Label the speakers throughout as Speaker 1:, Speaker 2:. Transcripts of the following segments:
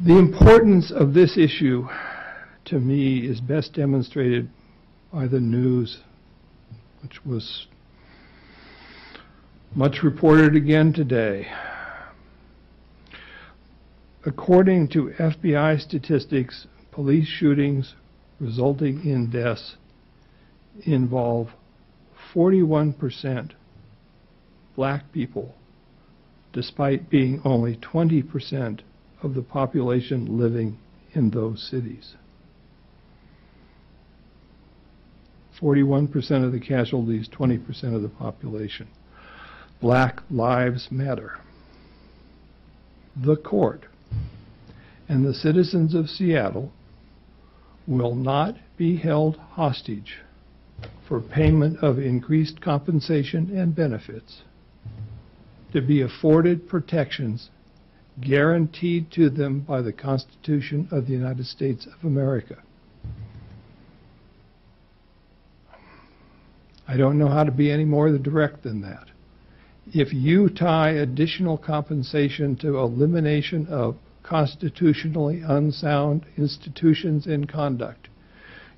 Speaker 1: The importance of this issue to me is best demonstrated by the news, which was much reported again today. According to FBI statistics, police shootings resulting in deaths involve 41% black people, despite being only 20% of the population living in those cities. 41% of the casualties, 20% of the population. Black lives matter. The court and the citizens of Seattle will not be held hostage for payment of increased compensation and benefits to be afforded protections guaranteed to them by the Constitution of the United States of America. I don't know how to be any more direct than that. If you tie additional compensation to elimination of constitutionally unsound institutions and conduct,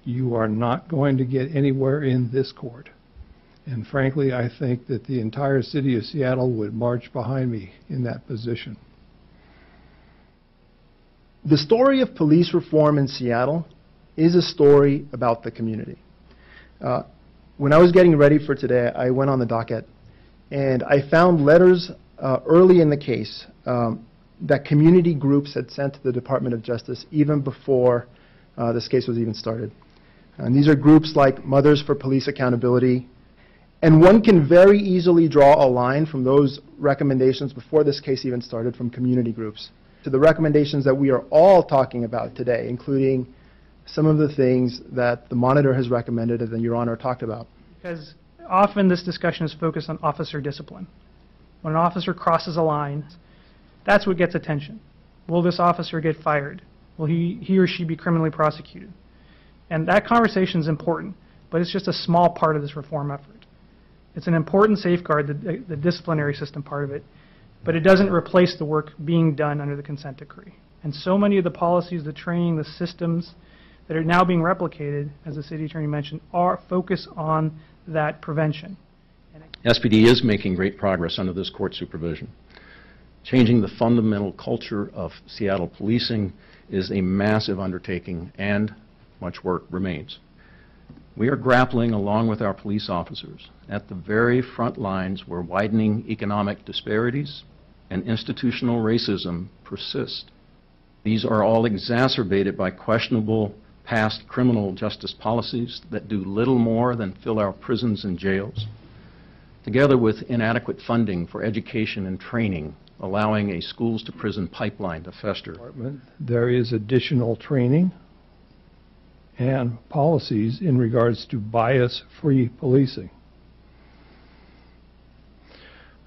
Speaker 1: you are not going to get anywhere in this court. And frankly, I think that the entire city of Seattle would march behind me in that position.
Speaker 2: The story of police reform in Seattle is a story about the community. When I was getting ready for today, I went on the docket and I found letters early in the case that community groups had sent to the Department of Justice even before this case was even started. And these are groups like Mothers for Police Accountability. And one can very easily draw a line from those recommendations before this case even started from community groups to the recommendations that we are all talking about today, including some of the things that the monitor has recommended and that Your Honor talked about.
Speaker 3: Because often this discussion is focused on officer discipline. When an officer crosses a line, that's what gets attention. Will this officer get fired? Will he or she be criminally prosecuted? And that conversation is important, but it's just a small part of this reform effort. It's an important safeguard, the disciplinary system part of it, but it doesn't replace the work being done under the consent decree. And so many of the policies, the training, the systems that are now being replicated, as the city attorney mentioned, are focused on that prevention.
Speaker 4: SPD is making great progress under this court supervision. Changing the fundamental culture of Seattle policing is a massive undertaking, and much work remains. We are grappling, along with our police officers, at the very front lines where widening economic disparities and institutional racism persist. These are all exacerbated by questionable past criminal justice policies that do little more than fill our prisons and jails, together with inadequate funding for education and training, allowing a schools-to-prison pipeline to fester.
Speaker 1: There is additional training and policies in regards to bias-free policing.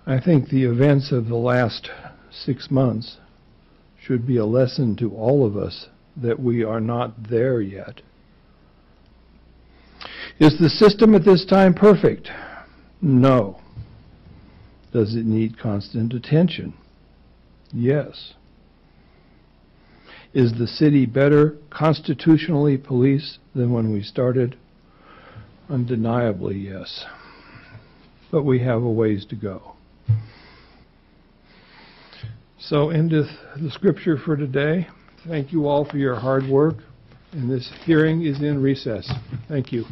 Speaker 1: I think the events of the last 6 months should be a lesson to all of us that we are not there yet. Is the system at this time perfect? No. Does it need constant attention? Yes. Is the city better constitutionally policed than when we started? Undeniably, yes. But we have a ways to go. So endeth the scripture for today. Thank you all for your hard work, and this hearing is in recess. Thank you.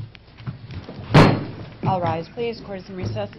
Speaker 5: All rise, please. Court is in recess.